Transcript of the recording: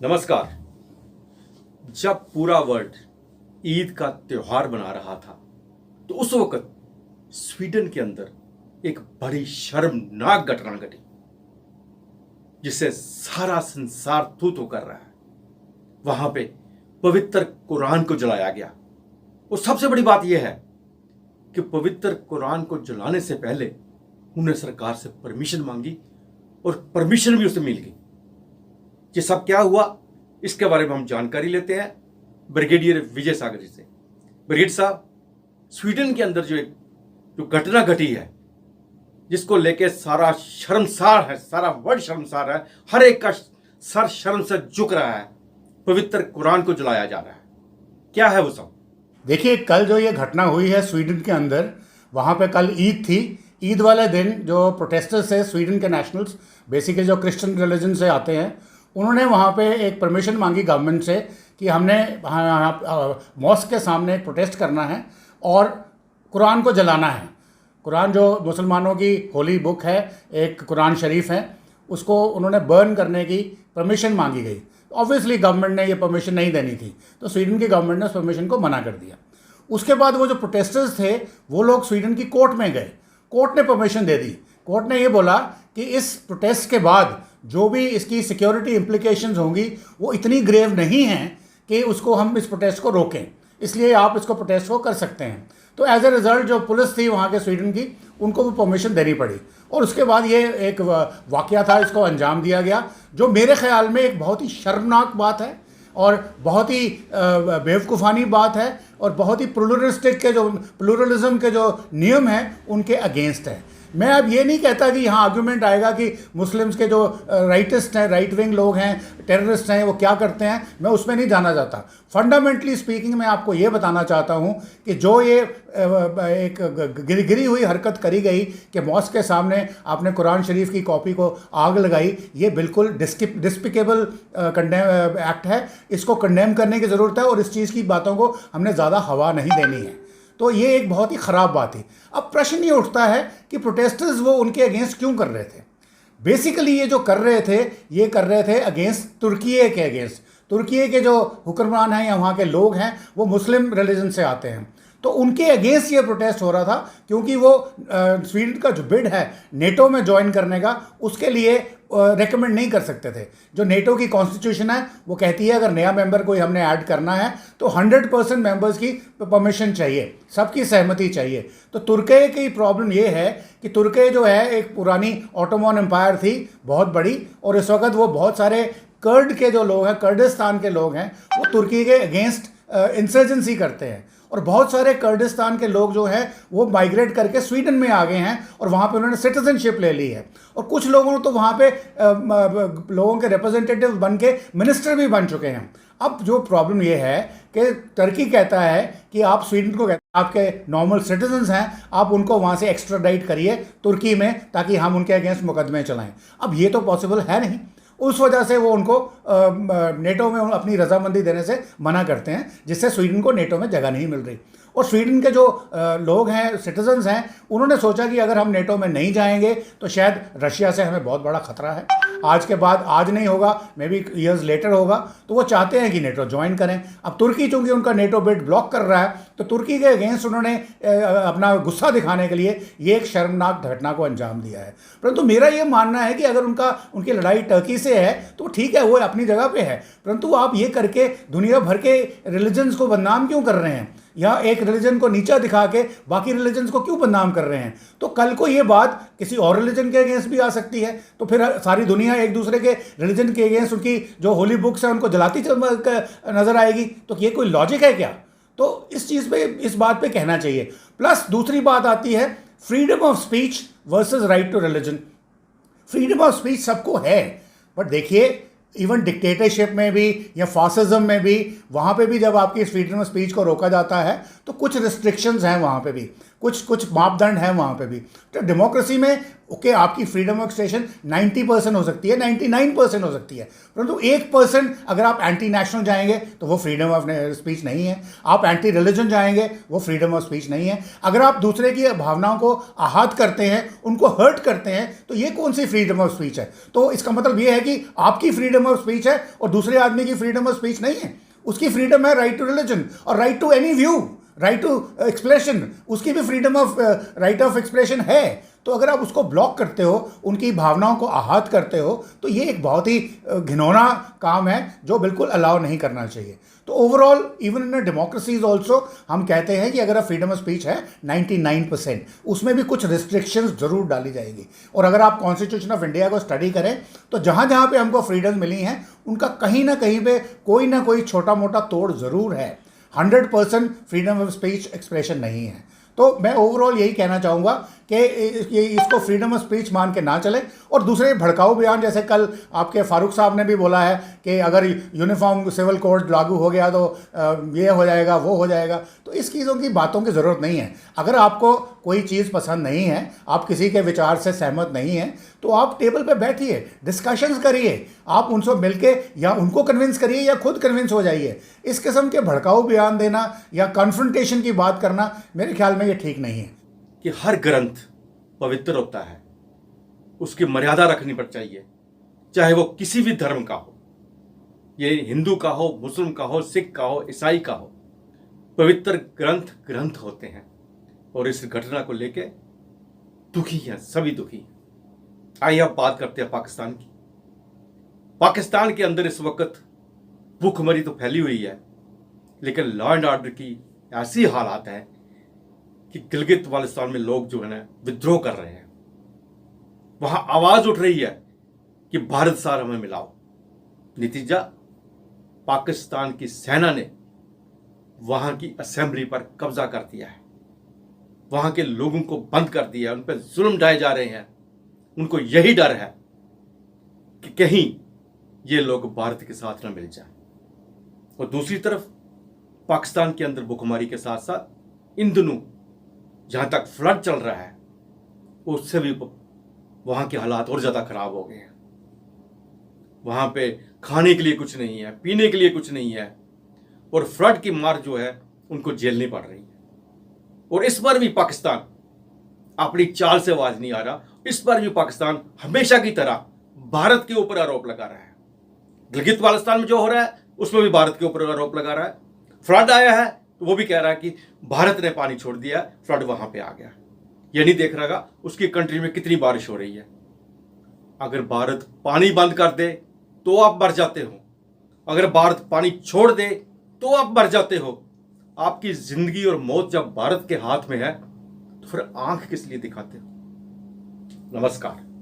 नमस्कार। जब पूरा वर्ल्ड ईद का त्योहार मना रहा था तो उस वक्त स्वीडन के अंदर एक बड़ी शर्मनाक घटना घटी जिससे सारा संसार थू थू कर रहा है। वहां पे पवित्र कुरान को जलाया गया और सबसे बड़ी बात यह है कि पवित्र कुरान को जलाने से पहले उन्होंने सरकार से परमिशन मांगी और परमिशन भी उसे मिल गई। ये सब क्या हुआ, इसके बारे में हम जानकारी लेते हैं ब्रिगेडियर विजय सागर जी से। ब्रिगेड साहब, स्वीडन के अंदर जो घटना घटी है जिसको लेके सारा शर्मसार है, सारा वर्ल्ड शर्मसार है, हर एक का सर शर्म से झुक रहा है। पवित्र कुरान को जलाया जा रहा है, क्या है वो सब? देखिए, कल जो ये घटना हुई है स्वीडन के अंदर, वहाँ पे कल ईद थी। ईद वाले दिन जो प्रोटेस्टर्स है, स्वीडन के नेशनल्स, बेसिकली जो क्रिश्चियन रिलीजन से आते हैं, उन्होंने वहाँ पे एक परमिशन मांगी गवर्नमेंट से कि हमने मॉस्क के सामने एक प्रोटेस्ट करना है और कुरान को जलाना है। कुरान जो मुसलमानों की होली बुक है, एक कुरान शरीफ है, उसको उन्होंने बर्न करने की परमिशन मांगी गई। ऑब्वियसली गवर्नमेंट ने ये परमिशन नहीं देनी थी, तो स्वीडन की गवर्नमेंट ने उस परमिशन को मना कर दिया। उसके बाद वो जो प्रोटेस्टर्स थे वो लोग स्वीडन की कोर्ट में गए। कोर्ट ने परमिशन दे दी। कोर्ट ने ये बोला कि इस प्रोटेस्ट के बाद जो भी इसकी सिक्योरिटी इम्प्लीकेशंस होंगी वो इतनी ग्रेव नहीं हैं कि उसको हम इस प्रोटेस्ट को रोकें, इसलिए आप इसको प्रोटेस्ट को कर सकते हैं। तो एज ए रिज़ल्ट जो पुलिस थी वहाँ के स्वीडन की, उनको वो परमिशन देनी पड़ी और उसके बाद ये एक वाक़या था, इसको अंजाम दिया गया, जो मेरे ख़्याल में एक बहुत ही शर्मनाक बात है और बहुत ही बेवकूफ़ानी बात है और बहुत ही प्लूरलिज्म के जो नियम हैं उनके अगेंस्ट है। मैं अब ये नहीं कहता कि यहाँ आर्गूमेंट आएगा कि मुस्लिम्स के जो राइटिस्ट हैं, राइट विंग लोग हैं, टेररिस्ट हैं, वो क्या करते हैं, मैं उसमें नहीं जाना चाहता। फंडामेंटली स्पीकिंग मैं आपको ये बताना चाहता हूँ कि जो ये एक गिरी हुई हरकत करी गई कि मॉस्क के सामने आपने कुरान शरीफ की कॉपी को आग लगाई, ये बिल्कुल डिस्पिकेबल कंडेम एक्ट है। इसको कंडेम करने की ज़रूरत है और इस चीज़ की बातों को हमने ज़्यादा हवा नहीं देनी है। तो ये एक बहुत ही ख़राब बात थी। अब प्रश्न ये उठता है कि प्रोटेस्टर्स वो उनके अगेंस्ट क्यों कर रहे थे। बेसिकली ये जो कर रहे थे, ये कर रहे थे अगेंस्ट तुर्की के अगेंस्ट। तुर्की के जो हुक्मरान हैं या वहाँ के लोग हैं वो मुस्लिम रिलीजन से आते हैं, तो उनके अगेंस्ट ये प्रोटेस्ट हो रहा था क्योंकि वो स्वीडन का जो बिड है नेटो में ज्वाइन करने का, उसके लिए रेकमेंड नहीं कर सकते थे। जो नेटो की कॉन्स्टिट्यूशन है वो कहती है अगर नया मेंबर कोई हमने ऐड करना है तो 100% मेंबर्स की परमिशन चाहिए, सबकी सहमति चाहिए। तो तुर्की की प्रॉब्लम ये है कि तुर्की जो है एक पुरानी ऑटोमन एम्पायर थी, बहुत बड़ी, और इस वक्त वो बहुत सारे कर्ड के जो लोग हैं, कर्डिस्तान के लोग हैं, वो तुर्की के अगेंस्ट इंसर्जेंसी करते हैं और बहुत सारे कर्डिस्तान के लोग जो हैं वो माइग्रेट करके स्वीडन में आ गए हैं और वहाँ पे उन्होंने सिटीजनशिप ले ली है और कुछ लोगों ने तो वहाँ पे लोगों के रिप्रेजेंटेटिव बन के मिनिस्टर भी बन चुके हैं। अब जो प्रॉब्लम ये है कि तुर्की कहता है कि आप स्वीडन को कहते हैं आपके नॉर्मल सिटीजन्स हैं, आप उनको वहाँ से एक्स्ट्राडाइट करिए तुर्की में ताकि हम उनके अगेंस्ट मुकदमे चलाएं। अब ये तो पॉसिबल है नहीं, उस वजह से वो उनको नेटो में अपनी रजामंदी देने से मना करते हैं, जिससे स्वीडन को नेटो में जगह नहीं मिल रही। और स्वीडन के जो लोग हैं, सिटीजन्स हैं, उन्होंने सोचा कि अगर हम नेटो में नहीं जाएंगे तो शायद रशिया से हमें बहुत बड़ा खतरा है। आज के बाद, आज नहीं होगा, मे बी ईयर्स लेटर होगा, तो वो चाहते हैं कि नेटो ज्वाइन करें। अब तुर्की चूंकि उनका नेटो बिड ब्लॉक कर रहा है, तो तुर्की के अगेंस्ट उन्होंने अपना गुस्सा दिखाने के लिए ये एक शर्मनाक घटना को अंजाम दिया है। परंतु मेरा ये मानना है कि अगर उनकी लड़ाई टर्की से है तो ठीक है, वो अपनी जगह पे है, परंतु आप ये करके दुनिया भर के रिलीजन्स को बदनाम क्यों कर रहे हैं, या एक रिलीजन को नीचा दिखा के बाकी रिलीजन्स को क्यों बदनाम कर रहे हैं। तो कल को ये बात किसी और रिलीजन के अगेंस्ट भी आ सकती है, तो फिर सारी दुनिया एक दूसरे के रिलीजन के अगेंस्ट उनकी जो होली बुक्स है उनको जलाती नजर आएगी। तो ये कोई लॉजिक है क्या? तो इस चीज़ पे, इस बात पे कहना चाहिए। प्लस दूसरी बात आती है freedom of speech versus right to religion. Freedom of speech सबको है, बट देखिए इवन डिक्टेटरशिप में भी या फासिज्म में भी, वहाँ पे भी जब आपकी फ्रीडम ऑफ स्पीच को रोका जाता है तो कुछ रिस्ट्रिक्शंस हैं, वहाँ पे भी कुछ कुछ मापदंड हैं वहाँ पे भी। तो डेमोक्रेसी में ओके आपकी फ्रीडम ऑफ एक्सप्रेशन 90% हो सकती है, 99% हो सकती है, परंतु 1% अगर आप एंटी नेशनल जाएंगे तो वो फ्रीडम ऑफ स्पीच नहीं है। आप एंटी रिलीजन जाएंगे वो फ्रीडम ऑफ स्पीच नहीं है। अगर आप दूसरे की भावनाओं को आहत करते हैं, उनको हर्ट करते हैं, तो ये कौन सी फ्रीडम ऑफ स्पीच है? तो इसका मतलब ये है कि आपकी फ्रीडम ऑफ स्पीच है और दूसरे आदमी की फ्रीडम ऑफ स्पीच नहीं है। उसकी फ्रीडम है राइट टू रिलीजन और right to any view, right to expression, उसकी भी freedom of right of expression है। तो अगर आप उसको ब्लॉक करते हो, उनकी भावनाओं को आहत करते हो, तो ये एक बहुत ही घिनौना काम है जो बिल्कुल अलाउ नहीं करना चाहिए। तो overall even in democracies also हम कहते हैं कि अगर आप फ्रीडम ऑफ स्पीच है 99%, उसमें भी कुछ रिस्ट्रिक्शंस जरूर डाली जाएगी। और अगर आप कॉन्स्टिट्यूशन ऑफ इंडिया को स्टडी करें तो जहाँ जहाँ पे हमको फ्रीडम मिली हैं उनका कहीं ना कहीं पे कोई ना कोई छोटा मोटा तोड़ ज़रूर है। 100% फ्रीडम ऑफ स्पीच एक्सप्रेशन नहीं है। तो मैं ओवरऑल यही कहना चाहूँगा कि ये इसको फ्रीडम ऑफ स्पीच मान के ना चले। और दूसरे भड़काऊ बयान, जैसे कल आपके फारूक साहब ने भी बोला है कि अगर यूनिफॉर्म सिविल कोड लागू हो गया तो ये हो जाएगा वो हो जाएगा, तो इस चीज़ों की बातों की ज़रूरत नहीं है। अगर आपको कोई चीज़ पसंद नहीं है, आप किसी के विचार से सहमत नहीं हैं, तो आप टेबल पे बैठिए, डिस्कशंस करिए, आप उनसे मिलके या उनको कन्विंस करिए या खुद कन्विंस हो जाइए। इस किस्म के भड़काऊ बयान देना या कन्फ्रंटेशन की बात करना मेरे ख्याल में ये ठीक नहीं है। कि हर ग्रंथ पवित्र होता है, उसकी मर्यादा रखनी पड़ चाहिए, चाहे वो किसी भी धर्म का हो, ये हिंदू का हो, मुस्लिम का हो, सिख का हो, ईसाई का हो। पवित्र ग्रंथ ग्रंथ होते हैं और इस घटना को लेके दुखी हैं, सभी दुखी हैं। आइए अब बात करते हैं पाकिस्तान की। पाकिस्तान के अंदर इस वक्त भूखमरी तो फैली हुई है, लेकिन लॉ एंड ऑर्डर की ऐसी हालात है कि गिलगित बाल्टिस्तान में लोग जो है ना विद्रोह कर रहे हैं। वहां आवाज उठ रही है कि भारत सार हमें मिलाओ। नतीजा, पाकिस्तान की सेना ने वहां की असेंबली पर कब्जा कर दिया है, वहां के लोगों को बंद कर दिया है, उन पर जुल्म ढाए जा रहे हैं। उनको यही डर है कि कहीं ये लोग भारत के साथ न मिल जाए। और दूसरी तरफ पाकिस्तान के अंदर भूखमरी के साथ साथ इन दिनों जहां तक फ्लड चल रहा है, उससे भी वहां के हालात और ज्यादा खराब हो गए हैं। वहां पे खाने के लिए कुछ नहीं है, पीने के लिए कुछ नहीं है, और फ्लड की मार जो है उनको झेलनी पड़ रही है। और इस बार भी पाकिस्तान अपनी चाल से आवाज नहीं आ रहा। इस बार भी पाकिस्तान हमेशा की तरह भारत के ऊपर आरोप लगा रहा है। गिलगित बाल्टिस्तान में जो हो रहा है उसमें भी भारत के ऊपर आरोप लगा रहा है। फ्लड आया है तो वो भी कह रहा है कि भारत ने पानी छोड़ दिया, फ्लड वहां पे आ गया। ये नहीं देख रहा उसकी कंट्री में कितनी बारिश हो रही है। अगर भारत पानी बंद कर दे तो आप मर जाते हो, अगर भारत पानी छोड़ दे तो आप मर जाते हो। आपकी जिंदगी और मौत जब भारत के हाथ में है तो फिर आंख किस लिए दिखाते हो? नमस्कार।